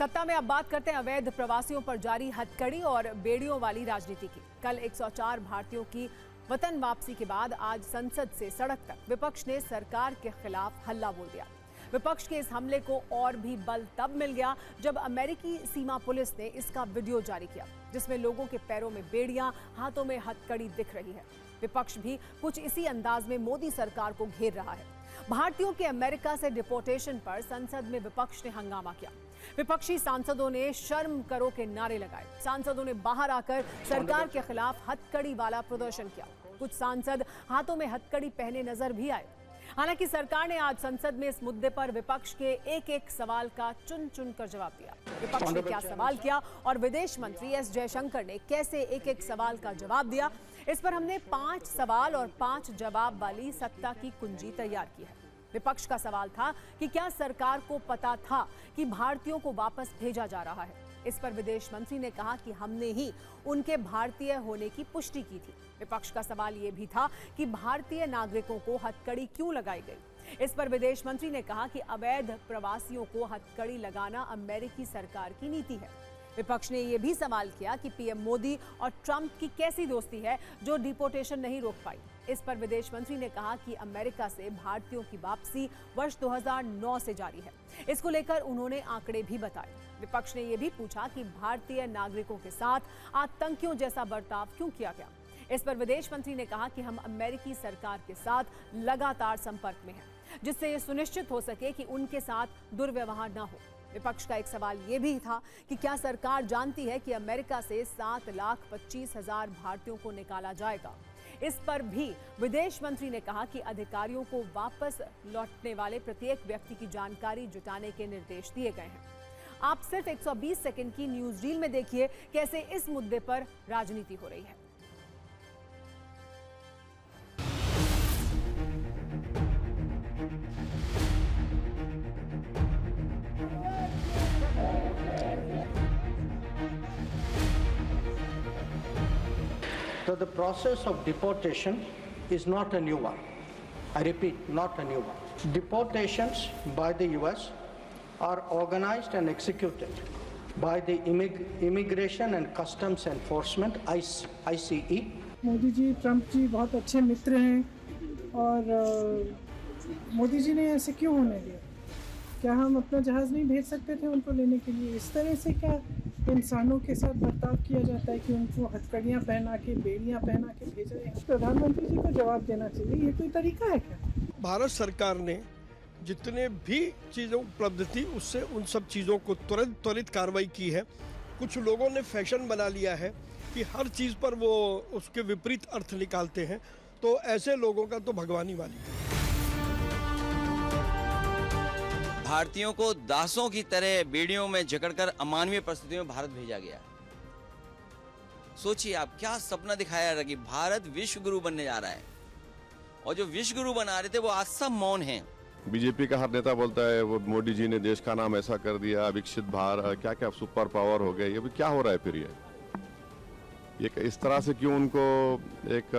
सत्ता में अब बात करते हैं अवैध प्रवासियों पर जारी हथकड़ी और बेड़ियों वाली राजनीति की। कल 104 भारतीयों की वतन वापसी के बाद आज संसद से सड़क तक विपक्ष ने सरकार के खिलाफ हल्ला बोल दिया। विपक्ष के इस हमले को और भी बल तब मिल गया जब अमेरिकी सीमा पुलिस ने इसका वीडियो जारी किया, जिसमें लोगों के पैरों में बेड़ियां, हाथों में हथकड़ी दिख रही है। विपक्ष भी कुछ इसी अंदाज में मोदी सरकार को घेर रहा है। भारतीयों के अमेरिका से डिपोर्टेशन पर संसद में विपक्ष ने हंगामा किया। विपक्षी सांसदों ने शर्म करो के नारे लगाए। सांसदों ने बाहर आकर सरकार के खिलाफ हथकड़ी वाला प्रदर्शन किया। कुछ सांसद हाथों में हथकड़ी पहने नजर भी आए। हालांकि सरकार ने आज संसद में इस मुद्दे पर विपक्ष के एक एक सवाल का चुन चुन कर जवाब दिया। विपक्ष ने क्या सवाल किया और विदेश मंत्री एस जयशंकर ने कैसे एक एक सवाल का जवाब दिया, इस पर हमने 5 सवाल और 5 जवाब वाली सत्ता की कुंजी तैयार की है। विपक्ष का सवाल था कि क्या सरकार को पता था कि भारतीयों को वापस भेजा जा रहा है। इस पर विदेश मंत्री ने कहा कि हमने ही उनके भारतीय होने की पुष्टि की थी। विपक्ष का सवाल यह भी था कि भारतीय नागरिकों को हथकड़ी क्यों लगाई गई। इस पर विदेश मंत्री ने कहा कि अवैध प्रवासियों को हथकड़ी लगाना अमेरिकी सरकार की नीति है। विपक्ष ने यह भी सवाल किया कि पीएम मोदी और ट्रंप की कैसी दोस्ती है जो डिपोर्टेशन नहीं रोक पाई। इस पर विदेश मंत्री ने कहा कि अमेरिका से भारतीयों की वापसी वर्ष 2009 से जारी है। इसको लेकर उन्होंने आंकड़े भी बताए। विपक्ष ने यह भी पूछा कि भारतीय नागरिकों के साथ आतंकियों जैसा बर्ताव क्यों किया गया। इस पर विदेश मंत्री ने कहा कि हम अमेरिकी सरकार के साथ लगातार संपर्क में हैं, जिससे यह सुनिश्चित हो सके कि उनके साथ दुर्व्यवहार न हो। विपक्ष का एक सवाल यह भी था कि क्या सरकार जानती है कि अमेरिका से 7,25,000 भारतीयों को निकाला जाएगा। इस पर भी विदेश मंत्री ने कहा कि अधिकारियों को वापस लौटने वाले प्रत्येक व्यक्ति की जानकारी जुटाने के निर्देश दिए गए हैं। आप सिर्फ 120 सेकंड की न्यूज रील में देखिए कैसे इस मुद्दे पर राजनीति हो रही है। So the process of deportation is not a new one. I repeat, not a new one. Deportations by the US are organized and executed by the Immigration and Customs Enforcement, ICE. Modi ji, Trump ji बहुत अच्छे मित्र हैं और मोदी जी ने ऐसे क्यों होने दिया? क्या हम अपना जहाज़ नहीं भेज सकते थे उनको लेने के लिए? इस तरह से क्या इंसानों के साथ बर्ताव किया जाता है कि उनको हथकड़ियाँ पहना के, बेड़ियाँ पहना के भेजा जाए? प्रधानमंत्री जी को जवाब देना चाहिए। ये कोई तरीका है क्या? भारत सरकार ने जितने भी चीज़ें उपलब्ध थी उससे उन सब चीज़ों को त्वरित कार्रवाई की है। कुछ लोगों ने फैशन बना लिया है कि हर चीज़ पर वो उसके विपरीत अर्थ निकालते हैं, तो ऐसे लोगों का तो भगवानी वाली है। भारतीयों को दासों की तरह बेड़ियों में जकड़कर अमानवीय परिस्थितियों में भारत भेजा गया। सोचिए आप, क्या सपना दिखाया जा रहा है कि भारत विश्व गुरु बनने जा रहा है, और जो विश्व गुरु बना रहे थे वो आज सब मौन हैं। बीजेपी का हर नेता बोलता है वो मोदी जी ने देश का नाम ऐसा कर दिया, विकसित भारत, क्या क्या सुपर पावर हो गए। ये क्या हो रहा है फिर? ये इस तरह से क्यों उनको एक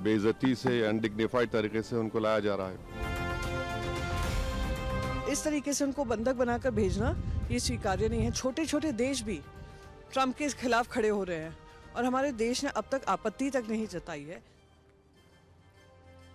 बेइज्जती से, अनडिग्निफाइड तरीके से उनको लाया जा रहा है? इस तरीके से उनको बंधक बनाकर भेजना ये स्वीकार्य नहीं है। छोटे छोटे देश भी ट्रंप के खिलाफ खड़े हो रहे हैं और हमारे देश ने अब तक आपत्ति तक नहीं जताई है।